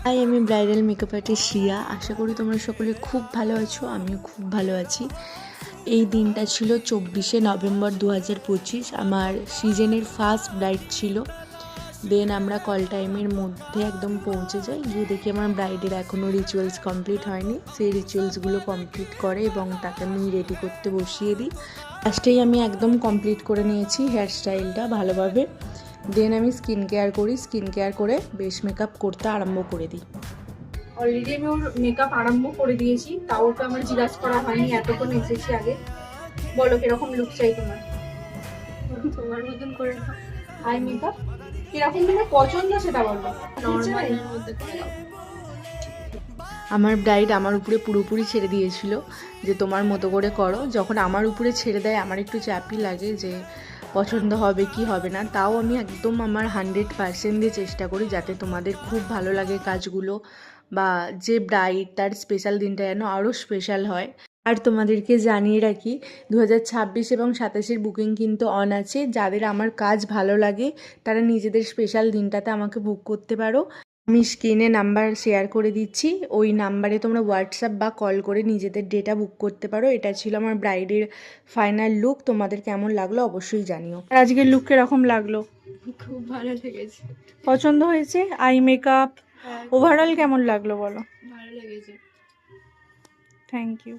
High, আমি bridal makeup artist Shriya. আশা করি তোমরা সকলে খুব ভালো আছো, আমিও খুব ভালো আছি। এই দিনটা ছিল 24শে নভেম্বর 2025। আমার সিজনের ফার্স্ট ব্রাইড ছিল। দেন আমরা কল টাইমের মধ্যে একদম পৌঁছে যাই, গিয়ে দেখি আমার ব্রাইডের এখনও রিচুয়ালস কমপ্লিট হয়নি। সেই রিচুয়ালসগুলো কমপ্লিট করে এবং তাকে আমি রেডি করতে বসিয়ে দিই। ফার্স্টেই আমি একদম কমপ্লিট করে নিয়েছি হেয়ার স্টাইলটা ভালোভাবে। দেন আমি স্কিন কেয়ার করি, স্কিন কেয়ার করে বেশ মেকআপ করতে আরম্ভ করে দিই। অলরেডি আমি ওর মেকআপ আরম্ভ করে দিয়েছি, তাও ওকে আমার জিজ্ঞাসা করা হয়নি, এতক্ষণ এসেছি আগে। বলো কিরকম লুক চাই তোমার? তোমার মতন করে দাও। আই মেকআপ কিরকম তোমার পছন্দ সেটা বলো। নর্মালের মধ্যে করে দাও। আমার ব্রাইড আমার উপরে পুরোপুরি ছেড়ে দিয়েছিল যে তোমার মতো করে করো। যখন আমার উপরে ছেড়ে দেয় আমার একটু চাপই লাগে যে পছন্দ হবে কি হবে না। তাও আমি একদম আমার 100% দিয়ে চেষ্টা করি যাতে তোমাদের খুব ভালো লাগে কাজগুলো, বা যে ব্রাইড তার স্পেশাল দিনটা যেন আরও স্পেশাল হয়। আর তোমাদেরকে জানিয়ে রাখি 2026 এবং 27-এর বুকিং কিন্তু অন আছে। যাদের আমার কাজ ভালো লাগে তারা নিজেদের স্পেশাল দিনটাতে আমাকে বুক করতে পারো। আমি স্ক্রিনে নাম্বার শেয়ার করে দিচ্ছি, ওই নাম্বারে তোমরা হোয়াটসঅ্যাপ বা কল করে নিজেদের ডেটা বুক করতে পারো। এটা ছিল আমার ব্রাইডের ফাইনাল লুক। তোমাদের কেমন লাগলো অবশ্যই জানিও। আর আজকের লুক কিরকম লাগলো? খুব ভালো লেগেছে। পছন্দ হয়েছে? আই মেকআপ ওভারঅল কেমন লাগলো বলো? ভালো লেগেছে। Thank you.